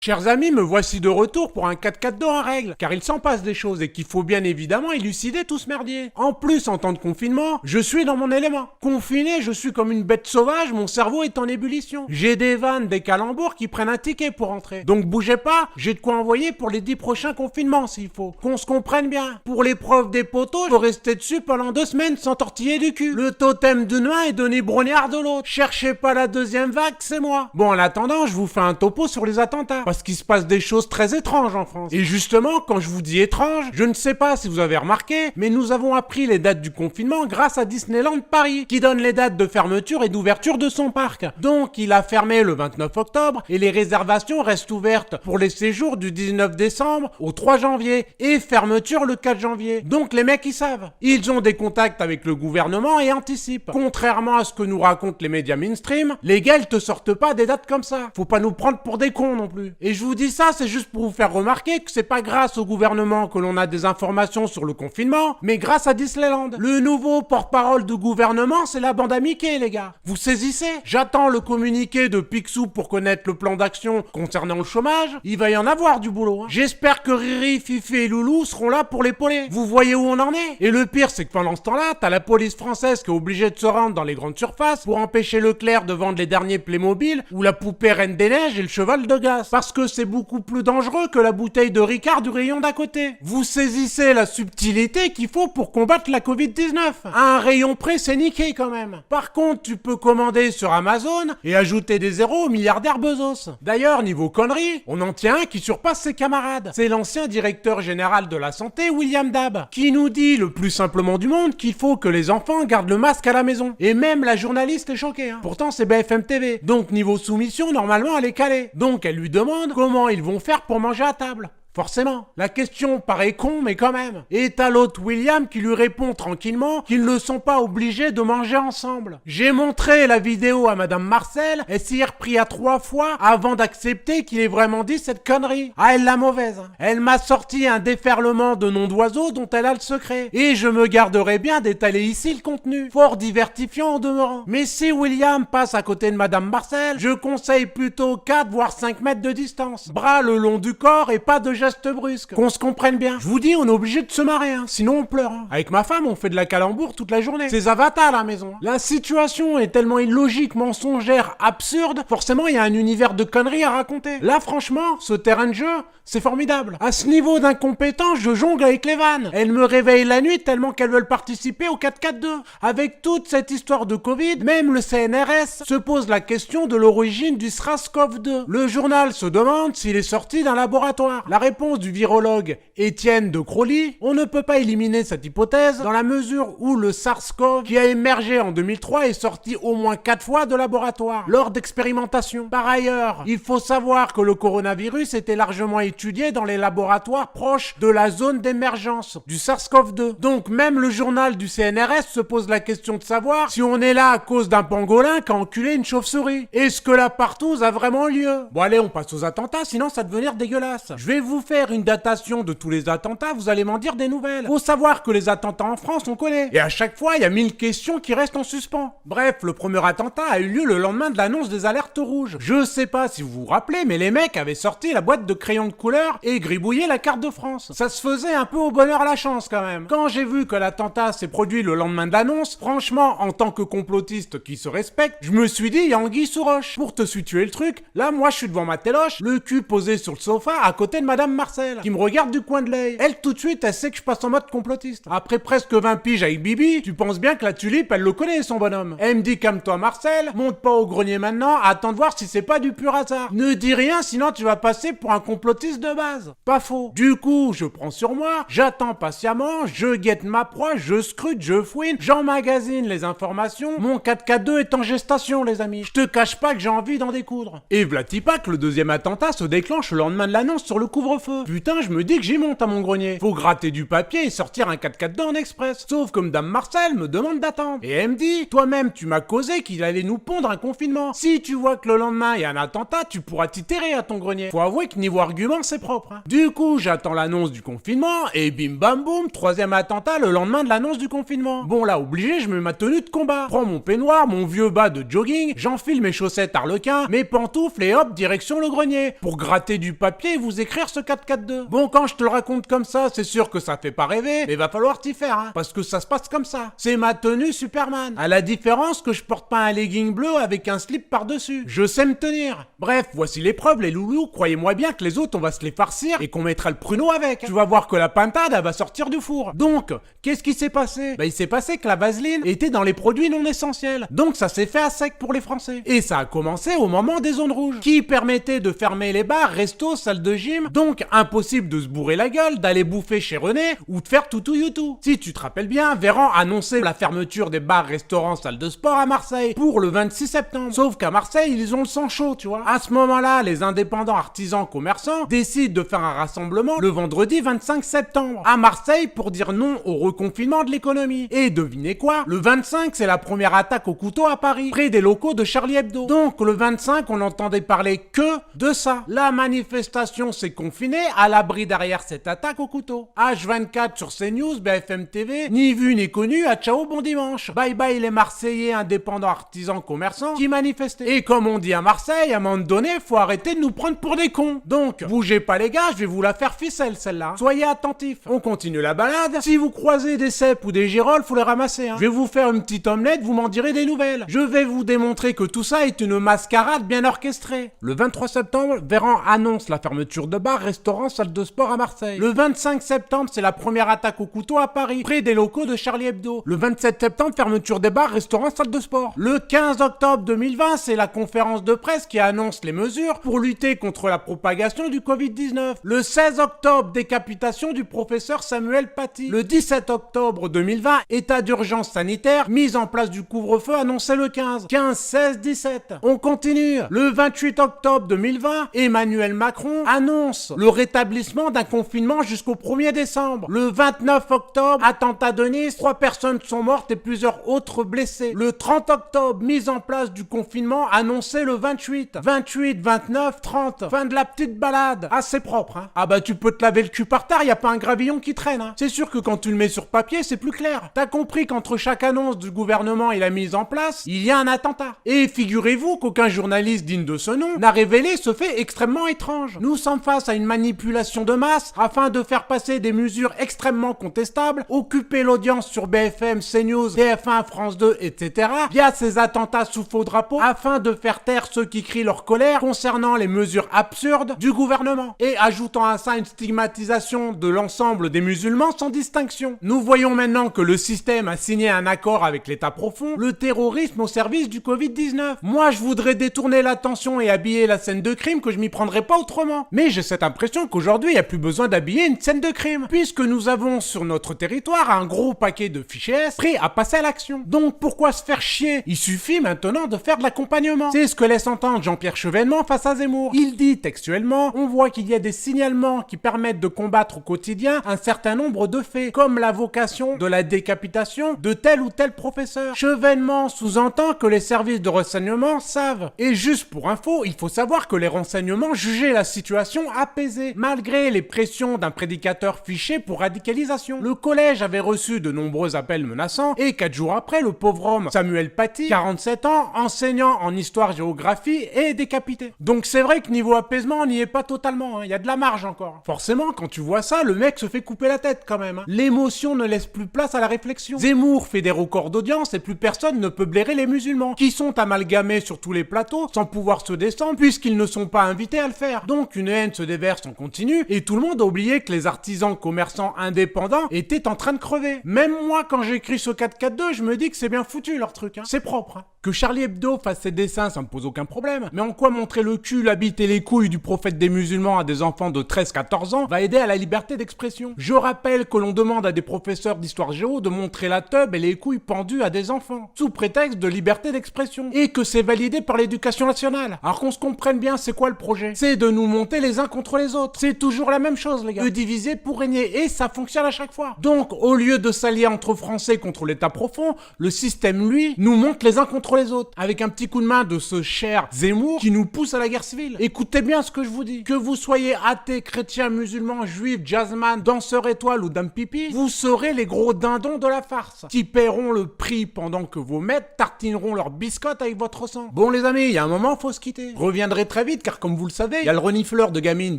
Chers amis, me voici de retour pour un 4-4-2 en règle, car il s'en passe des choses et qu'il faut bien évidemment élucider tout ce merdier. En plus, en temps de confinement, je suis dans mon élément. Confiné, je suis comme une bête sauvage, mon cerveau est en ébullition. J'ai des vannes, des calembours qui prennent un ticket pour entrer. Donc bougez pas, j'ai de quoi envoyer pour les 10 prochains confinements s'il faut. Qu'on se comprenne bien. Pour l'épreuve des poteaux, faut rester dessus pendant 2 semaines sans tortiller du cul. Le totem d'une main et Denis Brognard de l'autre. Cherchez pas la deuxième vague, c'est moi. Bon, en attendant, je vous fais un topo sur les attentats. Parce qu'il se passe des choses très étranges en France. Et justement, quand je vous dis étrange, je ne sais pas si vous avez remarqué, mais nous avons appris les dates du confinement grâce à Disneyland Paris, qui donne les dates de fermeture et d'ouverture de son parc. Donc, il a fermé le 29 octobre et les réservations restent ouvertes pour les séjours du 19 décembre au 3 janvier et fermeture le 4 janvier. Donc, les mecs, ils savent. Ils ont des contacts avec le gouvernement et anticipent. Contrairement à ce que nous racontent les médias mainstream, les gars, ils te sortent pas des dates comme ça. Faut pas nous prendre pour des cons non plus. Et je vous dis ça, c'est juste pour vous faire remarquer que c'est pas grâce au gouvernement que l'on a des informations sur le confinement, mais grâce à Disneyland. Le nouveau porte-parole du gouvernement, c'est la bande à Mickey, les gars. Vous saisissez? J'attends le communiqué de Picsou pour connaître le plan d'action concernant le chômage. Il va y en avoir du boulot, hein. J'espère que Riri, Fifi et Loulou seront là pour l'épauler. Vous voyez où on en est? Et le pire, c'est que pendant ce temps-là, t'as la police française qui est obligée de se rendre dans les grandes surfaces pour empêcher Leclerc de vendre les derniers Playmobil ou la poupée Reine des Neiges et le cheval de glace. Parce que c'est beaucoup plus dangereux que la bouteille de Ricard du rayon d'à côté. Vous saisissez la subtilité qu'il faut pour combattre la Covid-19. À un rayon près, c'est niqué quand même. Par contre, tu peux commander sur Amazon et ajouter des zéros au milliardaire Bezos. D'ailleurs, niveau conneries, on en tient un qui surpasse ses camarades. C'est l'ancien directeur général de la santé, William Dab, qui nous dit le plus simplement du monde qu'il faut que les enfants gardent le masque à la maison. Et même la journaliste est choquée, hein. Pourtant, c'est BFM TV. Donc, niveau soumission, normalement, elle est calée. Donc, elle lui demande comment ils vont faire pour manger à table. Forcément. La question paraît con, mais quand même. Et t'as l'autre William qui lui répond tranquillement qu'ils ne sont pas obligés de manger ensemble. J'ai montré la vidéo à Madame Marcel, elle s'y est repris à 3 fois avant d'accepter qu'il ait vraiment dit cette connerie. Ah, elle la mauvaise. Elle m'a sorti un déferlement de noms d'oiseaux dont elle a le secret. Et je me garderai bien d'étaler ici le contenu. Fort divertifiant en demeurant. Mais si William passe à côté de Madame Marcel, je conseille plutôt 4 voire 5 mètres de distance. Bras le long du corps et pas de gestes brusques. Qu'on se comprenne bien. Je vous dis, on est obligé de se marrer, hein. Sinon on pleure, hein. Avec ma femme, on fait de la calembour toute la journée. C'est Avatar à la maison. La situation est tellement illogique, mensongère, absurde, forcément il y a un univers de conneries à raconter. Là franchement, ce terrain de jeu, c'est formidable. À ce niveau d'incompétence, je jongle avec les vannes. Elles me réveillent la nuit tellement qu'elles veulent participer au 4-4-2. Avec toute cette histoire de Covid, même le CNRS se pose la question de l'origine du SRAS-CoV-2. Le journal se demande s'il est sorti d'un laboratoire. La réponse du virologue Étienne de Crowley, on ne peut pas éliminer cette hypothèse dans la mesure où le SARS-CoV qui a émergé en 2003 est sorti au moins 4 fois de laboratoire lors d'expérimentations. Par ailleurs, il faut savoir que le coronavirus était largement étudié dans les laboratoires proches de la zone d'émergence du SARS-CoV-2. Donc même le journal du CNRS se pose la question de savoir si on est là à cause d'un pangolin qui a enculé une chauve-souris. Est-ce que la partouze a vraiment lieu? Bon allez, on passe aux attentats, sinon ça va devenir dégueulasse. Je vais vous faire une datation de tous les attentats, vous allez m'en dire des nouvelles. Faut savoir que les attentats en France, on connaît. Et à chaque fois, il y a 1000 questions qui restent en suspens. Bref, le premier attentat a eu lieu le lendemain de l'annonce des alertes rouges. Je sais pas si vous vous rappelez, mais les mecs avaient sorti la boîte de crayons de couleur et gribouillé la carte de France. Ça se faisait un peu au bonheur à la chance quand même. Quand j'ai vu que l'attentat s'est produit le lendemain de l'annonce, franchement, en tant que complotiste qui se respecte, je me suis dit, il y a anguille sous roche. Pour te situer le truc, là, moi, je suis devant ma téloche, le cul posé sur le sofa à côté de Madame Marcel, qui me regarde du coin de l'œil. Elle, tout de suite, elle sait que je passe en mode complotiste. Après presque 20 piges avec Bibi, tu penses bien que la tulipe, elle le connaît, son bonhomme. Elle me dit, calme-toi Marcel, monte pas au grenier maintenant, attends de voir si c'est pas du pur hasard. Ne dis rien, sinon tu vas passer pour un complotiste de base. Pas faux. Du coup, je prends sur moi, j'attends patiemment, je guette ma proie, je scrute, je fouine, j'emmagasine les informations. Mon 4K2 est en gestation, les amis. Je te cache pas que j'ai envie d'en découdre. Et v'là pas que le deuxième attentat se déclenche le lendemain de l'annonce sur le couvre-feu. couvre-feu. Putain, je me dis que j'y monte à mon grenier. Faut gratter du papier et sortir un 4x4 en express. Sauf que Madame Marcel me demande d'attendre. Et elle me dit, toi-même tu m'as causé qu'il allait nous pondre un confinement. Si tu vois que le lendemain il y a un attentat, tu pourras t'itérer à ton grenier. Faut avouer que niveau argument c'est propre. Hein. Du coup, j'attends l'annonce du confinement et bim bam boum, troisième attentat le lendemain de l'annonce du confinement. Bon là, obligé, je mets ma tenue de combat. Prends mon peignoir, mon vieux bas de jogging, j'enfile mes chaussettes arlequin, mes pantoufles et hop, direction le grenier. Pour gratter du papier et vous écrire ce 4x4-2. Bon, quand je te le raconte comme ça, c'est sûr que ça fait pas rêver, mais va falloir t'y faire, hein, parce que ça se passe comme ça. C'est ma tenue Superman. À la différence que je porte pas un legging bleu avec un slip par-dessus. Je sais me tenir. Bref, voici les preuves, les loulous. Croyez-moi bien que les autres, on va se les farcir et qu'on mettra le pruneau avec. Tu vas voir que la pintade, elle va sortir du four. Donc, qu'est-ce qui s'est passé? Bah, il s'est passé que la vaseline était dans les produits non essentiels. Donc, ça s'est fait à sec pour les Français. Et ça a commencé au moment des zones rouges, qui permettaient de fermer les bars, restos, salles de gym. Donc, impossible de se bourrer la gueule, d'aller bouffer chez René ou de faire toutou youtou. Si tu te rappelles bien, Véran annonçait la fermeture des bars, restaurants, salles de sport à Marseille pour le 26 septembre. Sauf qu'à Marseille, ils ont le sang chaud, tu vois. À ce moment-là, les indépendants, artisans, commerçants décident de faire un rassemblement le vendredi 25 septembre à Marseille pour dire non au reconfinement de l'économie. Et devinez quoi? Le 25, c'est la première attaque au couteau à Paris, près des locaux de Charlie Hebdo. Donc le 25, on n'entendait parler que de ça. La manifestation s'est confinée à l'abri derrière cette attaque au couteau. H24 sur CNews, BFM TV, ni vu ni connu, à ciao bon dimanche. Bye bye les Marseillais indépendants, artisans, commerçants qui manifestaient. Et comme on dit à Marseille, à un moment donné, faut arrêter de nous prendre pour des cons. Donc, bougez pas les gars, je vais vous la faire ficelle celle-là. Soyez attentifs. On continue la balade. Si vous croisez des cèpes ou des girolles, faut les ramasser. Hein. Je vais vous faire une petite omelette, vous m'en direz des nouvelles. Je vais vous démontrer que tout ça est une mascarade bien orchestrée. Le 23 septembre, Véran annonce la fermeture de bars, restaurants, salles de sport à Marseille. Le 25 septembre, c'est la première attaque au couteau à Paris, près des locaux de Charlie Hebdo. Le 27 septembre, fermeture des bars, restaurants, salles de sport. Le 15 octobre 2020, c'est la conférence de presse qui annonce les mesures pour lutter contre la propagation du Covid-19. Le 16 octobre, décapitation du professeur Samuel Paty. Le 17 octobre 2020, état d'urgence sanitaire, mise en place du couvre-feu annoncé le 15. 15, 16, 17. On continue. Le 28 octobre 2020, Emmanuel Macron annonce le rétablissement d'un confinement jusqu'au 1er décembre. Le 29 octobre, attentat de Nice, 3 personnes sont mortes et plusieurs autres blessées. Le 30 octobre, mise en place du confinement annoncé le 28. 28, 29, 30. Fin de la petite balade. Assez propre, hein. Ah bah tu peux te laver le cul par terre, y a pas un gravillon qui traîne, hein. C'est sûr que quand tu le mets sur papier, c'est plus clair. T'as compris qu'entre chaque annonce du gouvernement et la mise en place, il y a un attentat. Et figurez-vous qu'aucun journaliste digne de ce nom n'a révélé ce fait extrêmement étrange. Nous sommes face à une manipulation de masse afin de faire passer des mesures extrêmement contestables, occuper l'audience sur BFM, CNews, TF1, France 2, etc. via ces attentats sous faux drapeau afin de faire taire ceux qui crient leur colère concernant les mesures absurdes du gouvernement. Et ajoutant à ça une stigmatisation de l'ensemble des musulmans sans distinction. Nous voyons maintenant que le système a signé un accord avec l'État profond, le terrorisme au service du Covid-19. Moi, je voudrais détourner l'attention et habiller la scène de crime que je m'y prendrais pas autrement. Mais j'ai cette impression qu'aujourd'hui, il n'y a plus besoin d'habiller une scène de crime, puisque nous avons sur notre territoire un gros paquet de fichiers S prêts à passer à l'action. Donc pourquoi se faire chier? Il suffit maintenant de faire de l'accompagnement. C'est ce que laisse entendre Jean-Pierre Chevènement face à Zemmour. Il dit textuellement, on voit qu'il y a des signalements qui permettent de combattre au quotidien un certain nombre de faits, comme la vocation de la décapitation de tel ou tel professeur. Chevènement sous-entend que les services de renseignement savent. Et juste pour info, il faut savoir que les renseignements jugeaient la situation apaisée, malgré les pressions d'un prédicateur fiché pour radicalisation. Le collège avait reçu de nombreux appels menaçants, et 4 jours après, le pauvre homme Samuel Paty, 47 ans, enseignant en histoire-géographie, est décapité. Donc c'est vrai que niveau apaisement, on n'y est pas totalement, hein. Il y a de la marge encore. Forcément, quand tu vois ça, le mec se fait couper la tête quand même, hein. L'émotion ne laisse plus place à la réflexion. Zemmour fait des records d'audience et plus personne ne peut blairer les musulmans, qui sont amalgamés sur tous les plateaux sans pouvoir se descendre puisqu'ils ne sont pas invités à le faire. Donc une haine se déverse en continu et tout le monde a oublié que les artisans commerçants indépendants étaient en train de crever. Même moi, quand j'écris ce 4x4-2, je me dis que c'est bien foutu leur truc, hein. C'est propre, hein. Que Charlie Hebdo fasse ses dessins, ça me pose aucun problème. Mais en quoi montrer le cul, la bite et les couilles du prophète des musulmans à des enfants de 13-14 ans va aider à la liberté d'expression? Je rappelle que l'on demande à des professeurs d'histoire géo de montrer la teub et les couilles pendues à des enfants, sous prétexte de liberté d'expression. Et que c'est validé par l'éducation nationale. Alors qu'on se comprenne bien, c'est quoi le projet? C'est de nous monter les uns contre les autres. C'est toujours la même chose, les gars. De diviser pour régner. Et ça fonctionne à chaque fois. Donc, au lieu de s'allier entre Français contre l'État profond, le système, lui, nous monte les uns contre les autres, avec un petit coup de main de ce cher Zemmour qui nous pousse à la guerre civile. Écoutez bien ce que je vous dis. Que vous soyez athée, chrétien, musulman, juif, jazzman, danseur étoile ou dame pipi, vous serez les gros dindons de la farce, qui paieront le prix pendant que vos maîtres tartineront leur biscotte avec votre sang. Bon les amis, il y a un moment, faut se quitter. Je reviendrai très vite car comme vous le savez, il y a le renifleur de gamine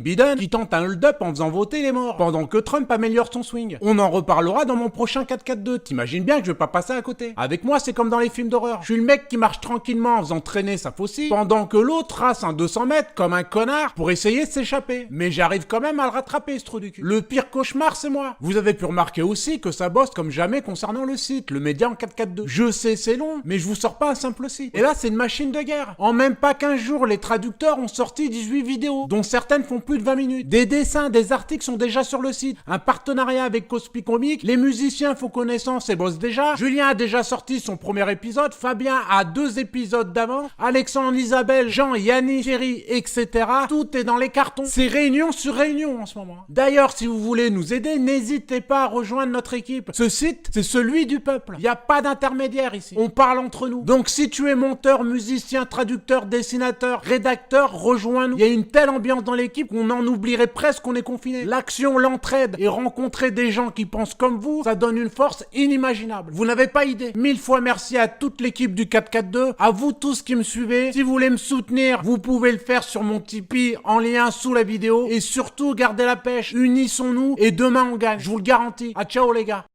Biden qui tente un hold-up en faisant voter les morts, pendant que Trump améliore son swing. On en reparlera dans mon prochain 4-4-2. T'imagines bien que je vais pas passer à côté. Avec moi, c'est comme dans les films d'horreur. Je suis le mec qui marche tranquillement en faisant traîner sa faucille, pendant que l'autre trace un 200 mètres comme un connard pour essayer de s'échapper. Mais j'arrive quand même à le rattraper, ce trou du cul. Le pire cauchemar, c'est moi. Vous avez pu remarquer aussi que ça bosse comme jamais concernant le site, le média en 4-4-2. Je sais, c'est long, mais je vous sors pas un simple site. Et là, c'est une machine de guerre. En même pas 15 jours, les traducteurs ont sorti 18 vidéos, dont certaines font plus de 20 minutes. Des dessins, des articles sont déjà sur le site. Un partenariat avec Cospi Comics. Les musiciens font connaissance et bossent déjà. Julien a déjà sorti son premier épisode. Fabien a 2 épisodes d'avant. Alexandre, Isabelle, Jean, Yannick, Thierry, etc. Tout est dans les cartons. C'est réunion sur réunion en ce moment. D'ailleurs, si vous voulez nous aider, n'hésitez pas à rejoindre notre équipe. Ce site, c'est celui du peuple. Il n'y a pas d'intermédiaire ici. On parle entre nous. Donc si tu es monteur, musicien, traducteur, dessinateur, rédacteur, rejoins-nous. Il y a une telle ambiance dans l'équipe qu'on en oublierait presque qu'on est confiné. L'action, l'entraide et rencontrer des gens qui pensent comme vous, ça donne une force inimaginable. Vous n'avez pas idée. 1000 fois merci à toute l'équipe du 4-4-2, à vous tous qui me suivez. Si vous voulez me soutenir, vous pouvez le faire sur mon Tipeee en lien sous la vidéo. Et surtout, gardez la pêche, unissons-nous et demain on gagne. Je vous le garantis. À ciao les gars.